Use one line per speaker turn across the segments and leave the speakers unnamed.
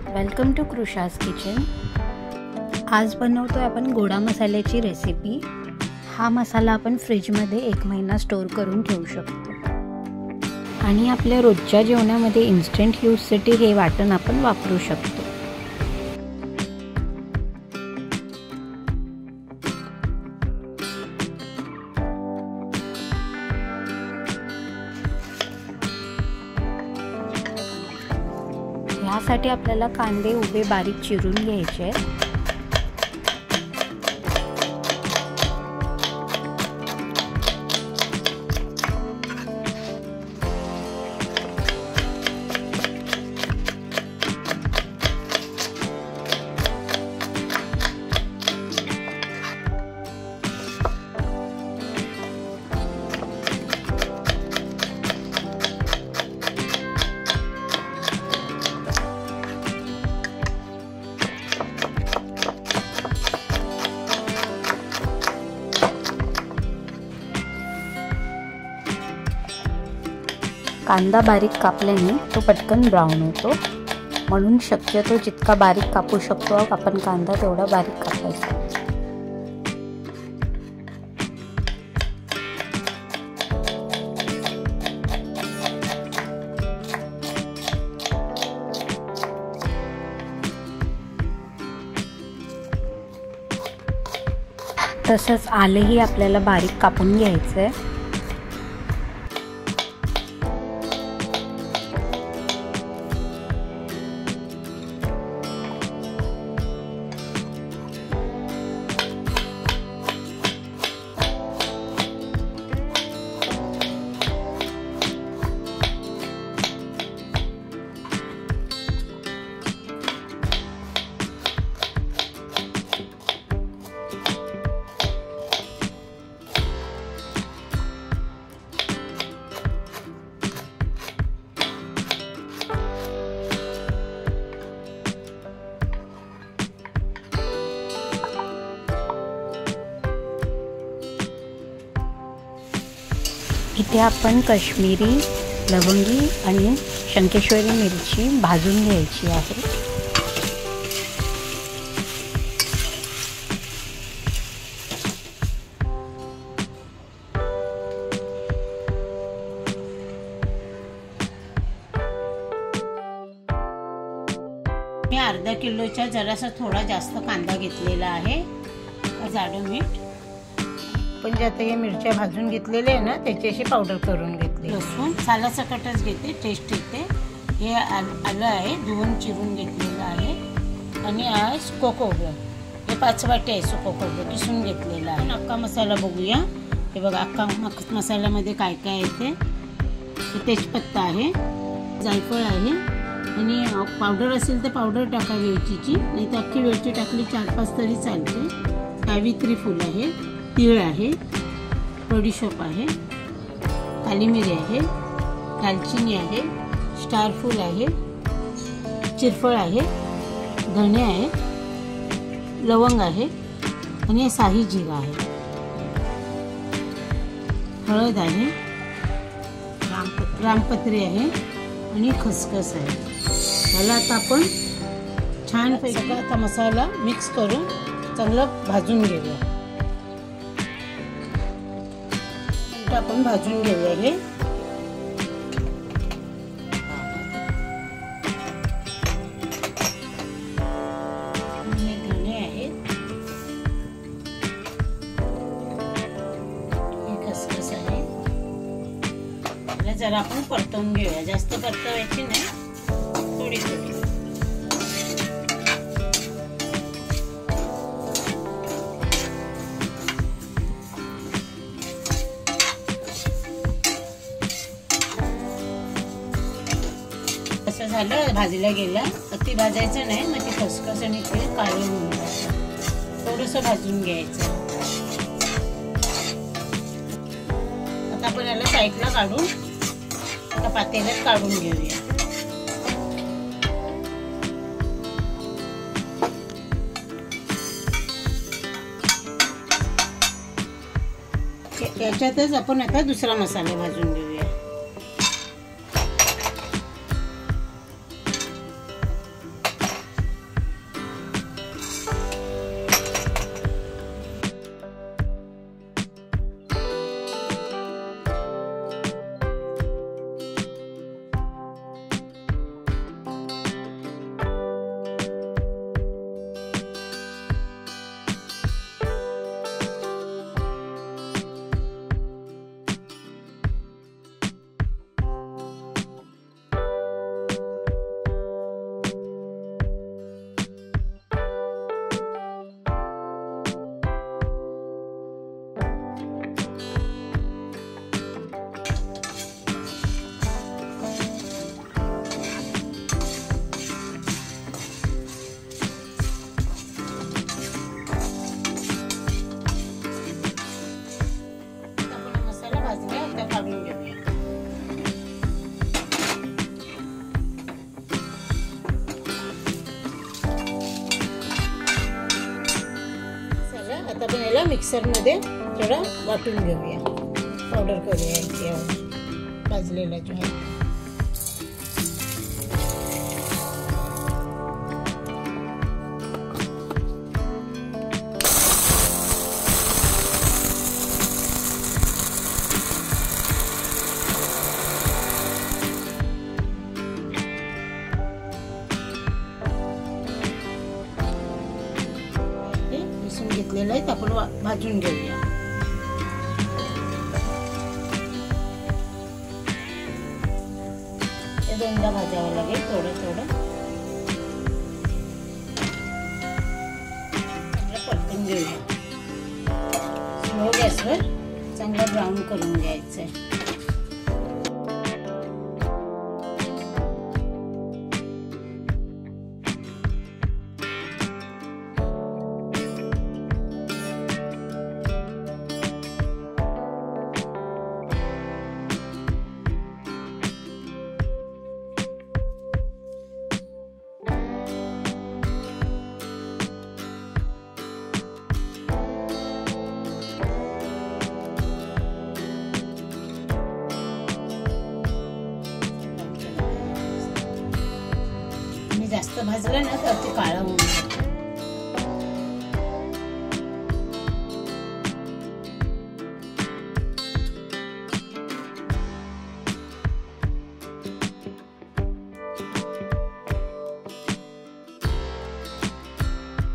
Welcome to कृषाज kitchen. आज बनवतोय आपण गोडा मसाल्याची रेसिपी। हा मसाला आपण फ्रीजमध्ये 1 महिना स्टोर करून ठेवू शकतो आणि आपल्या रोजच्या जेवणामध्ये इन्स्टंट यूजसाठी हे वाटण आपण वापरू शकतो। यासाठी आपल्याला कांदे उभे बारीक चिरून घ्यायचे आहेत। कांदा बारीक कापल्याने तो पटकन ब्राऊन होतो, म्हणून शक्यतो जितका बारीक कापू शकतो आपण कांदा तेवढा बारीक कापायचा। तसंच आलेही आपल्याला बारीक कापून घ्यायचं आहे। इथे आपण काश्मीरी लवंगी आणि शंकेश्वरी मिरची भाजून घ्यायची आहे।
मी अर्धा किलोच्या जरासा थोडा जास्त कांदा घेतलेला आहे, जाडं मीठ। पण जे आता हे मिरच्या भाजून घेतलेले आहे ना त्याची अशी पावडर करून घेतली। लसूण सालासकटच घेते, टेस्ट येते। हे आलं आहे धुवून चिरून घेतलेलं आहे आणि आहे सुकं खोबरं, हे 5 वाटी आहे सुकं खोबरं किसून घेतलेलं आहे। अख्खा मसाला बघूया। हे बघा अख्खा मसाल्यामध्ये काय काय येते। तेजपत्ता आहे, जायफळ आहे आणि पावडर असेल तर पावडर टाका वेलचीची, नाही तर अख्खी वेलची टाकली 4-5 तरी चालते। सावित्री फूल आहे, तीळ आहे, बडीशोप आहे, काली मिरी आहे, दालचिनी आहे, स्टार फूल आहे, चिरफळ आहे, धणे आहे, लवंग आहे आणि शाही जिरा आहे, हळद आहे, रामपत्री आहे आणि खसखस आहे। याला आता आपण छानपैकी आता मसाला मिक्स करून चांगलं भाजून घेऊया। आपण भाजून घेऊया। हे धणे आहेत, हे खसखस आहे। याला जरा आपण परतवून घेऊया, जास्त परतवायची नाही, थोडी थोडी। झालं भाजला गेला, अति भाजायचं नाही, मग ते खसखस आणि ते काळे होऊन जातं। थोडंसं भाजून घ्यायचं। आता आपण याला साईडला काढून आता पातेल्यात काढून घेऊया। याच्यातच आपण आता दुसरा मसाला भाजून घेऊया। याला मिक्सरमध्ये थोडं वाटून घेऊया, पावडर करूया भाजलेला जो आहे. घेतलेलं आहे आपण भाजून घेऊया. हे दोनदा भाजावं लागेल थोडं थोडं. परतून घेऊया. स्लो गॅसवर चांगलं ब्राऊन करून घ्यायचं आहे. जास्त भाजलं ना तर ते काळं होऊन जातं.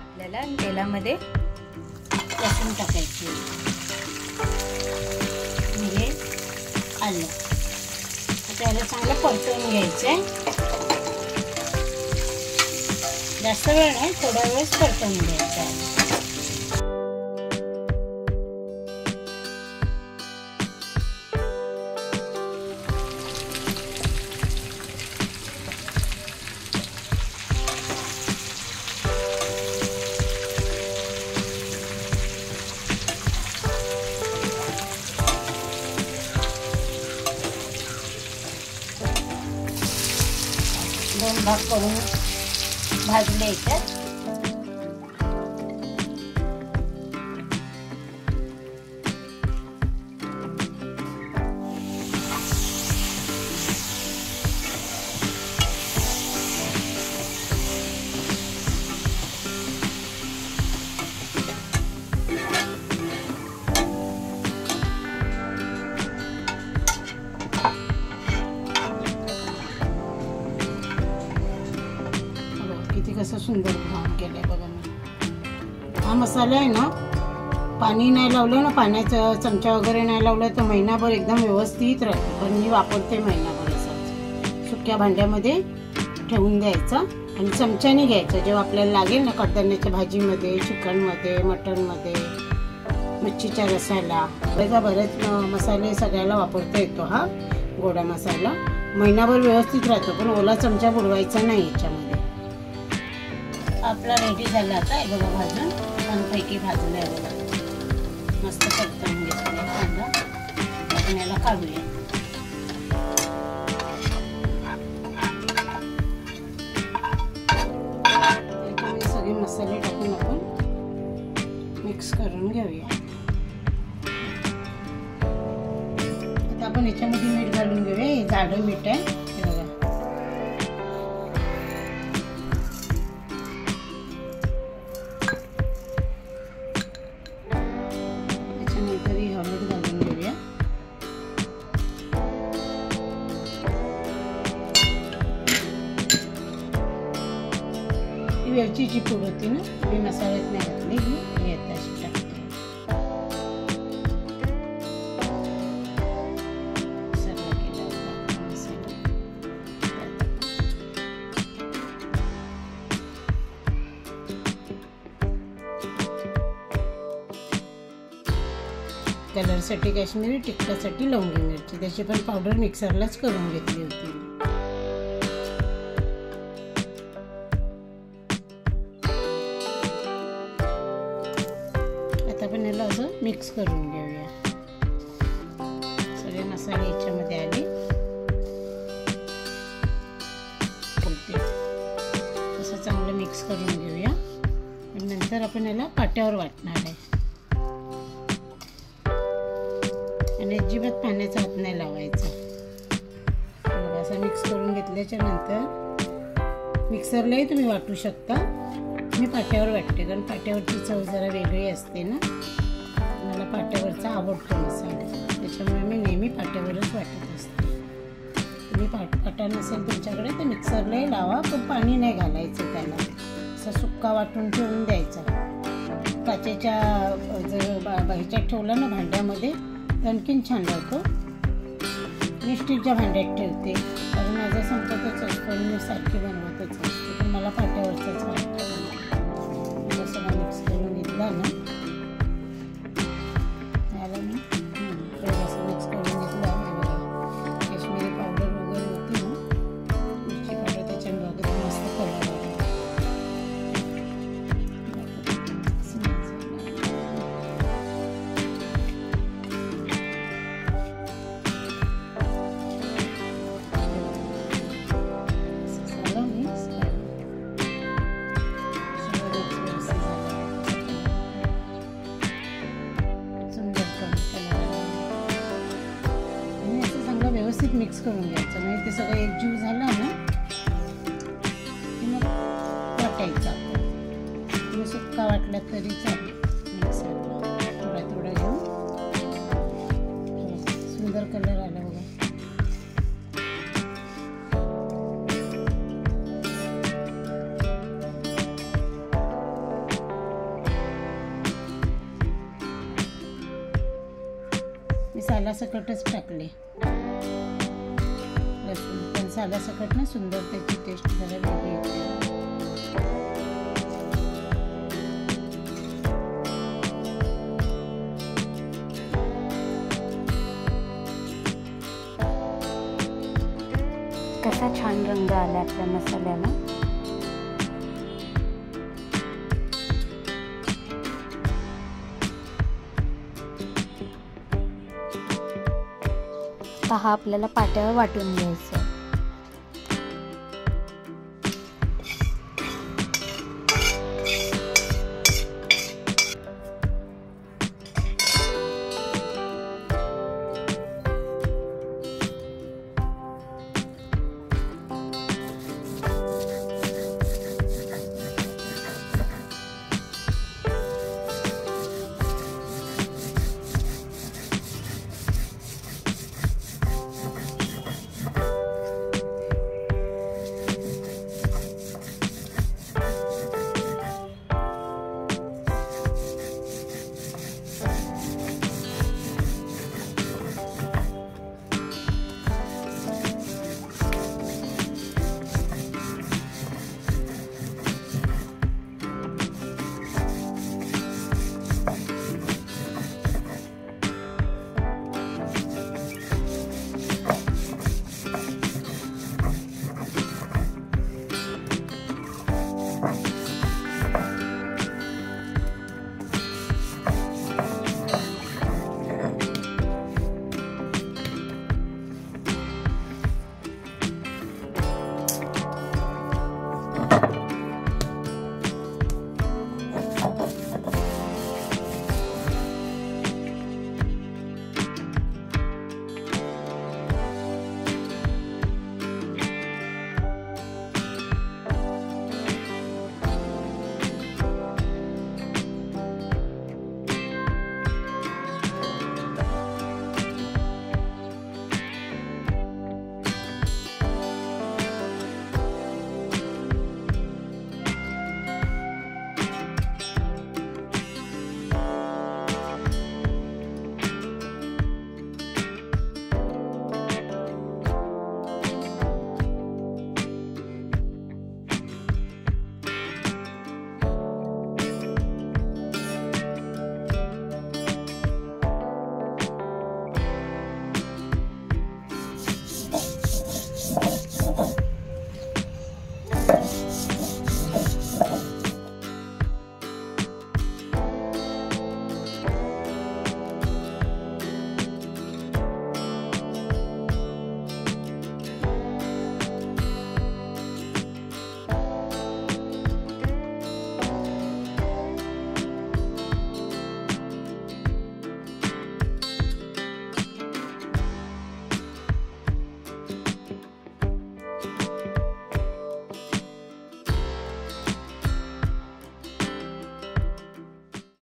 आपल्याला तेलामध्ये
लसूण टाकायची, म्हणजे आलं. त्याला चांगलं परतवून घ्यायचं. जास्त वेळ नाही, थोडा वेळच परतवून घ्यायचा आहे. दोन भाग करून भाजले याच्यात. कसं सुंदर ब्राऊन केलंय बघा मी. हा मसाला आहे ना, पाणी नाही लावलं ना, पाण्याचा चमचा वगैरे नाही लावलं तर महिनाभर एकदम व्यवस्थित राहतो. पण मी वापरते महिनाभर. असं सुक्या भांड्यामध्ये ठेवून द्यायचं आणि चमच्याने घ्यायचं जेव्हा आपल्याला लागेल ना, कडधान्याच्या भाजीमध्ये, चिकनमध्ये, मटनमध्ये, मच्छीच्या रसाला. बरेच मसाले सगळ्याला वापरता येतो हा गोडा मसाला. महिनाभर व्यवस्थित राहतो, पण ओला चमचा बुडवायचा नाही याच्यामध्ये. आपला रेडी झाला आता. हे बघा भाजून छानपैकी भाजून आहे बघा. मस्त परतवून घेतला कांदा. आपण याला काढूया. त्याच्यामध्ये सगळे मसाले टाकून आपण मिक्स करून घेऊया. आता आपण याच्यामध्ये मीठ घालून घेऊया. हे जाडं मीठ आहे हे बघा. वेलचीची पूड होती ना, मी मसाल्यात नाही घातली. ही आता अशी टाकते. सर्व केला मसाला. कलरसाठी काश्मीरी, तिखटासाठी लवंगी मिरची. त्याची पण पावडर मिक्सरलाच करून घेतली होती. आपण याला असं मिक्स करून घेऊया. सगळे मसाले याच्यामध्ये आले. असं चांगलं मिक्स करून घेऊया. आणि नंतर आपण याला पाट्यावर वाटणार आहे. आणि अजिबात पाण्याचा हात नाही लावायचा. असं मिक्स करून घेतल्याच्या नंतर मिक्सरलाही तुम्ही वाटू शकता. मी पाट्यावर वाटते कारण पाट्यावरची चव जरा वेगळी असते ना. मला पाट्यावरचा आवडतो मसाला, त्याच्यामुळे मी नेहमी पाट्यावरच वाटत असते. तुम्ही पाटा नसेल तुमच्याकडे तर मिक्सरलाही लावा, पण पाणी नाही घालायचं त्याला. असं सुक्का वाटून ठेवून द्यायचा. काचेच्या जर ह्याच्यात ठेवलं ना भांड्यामध्ये तर आणखीन छान लागतो. मी स्टीलच्या भांड्यात ठेवते कारण माझा संपतच असतो, मी सारखी बनवतच असते, पण मला पाट्यावरचंच वाटतं. सगळं मिक्स करून घेतला ना, याला मी असं मिक्स करून घेतलं. काश्मीरी पावडर वगैरे होती ना, मिरची पावडर, त्याच्यामुळे वगैरे मस्त कलर आला. व्यवस्थित मिक्स करून घ्यायचं. म्हणजे ते सगळं एकजीव झालं ना की मग वाटायचं. तुम्ही सुक्का वाटला तरी चालेल. मिक्सरला थोडा थोडा घेऊन सुंदर कलर आला बघा. मी सालासकटच टाकले लसूण, पण सालासकट ना सुंदर त्याची टेस्ट जरा वेगळी येते.
कसा छान रंग आला आपल्या मसाल्याला. हा आपल्याला पाट्यावर वाटून घ्यायचं.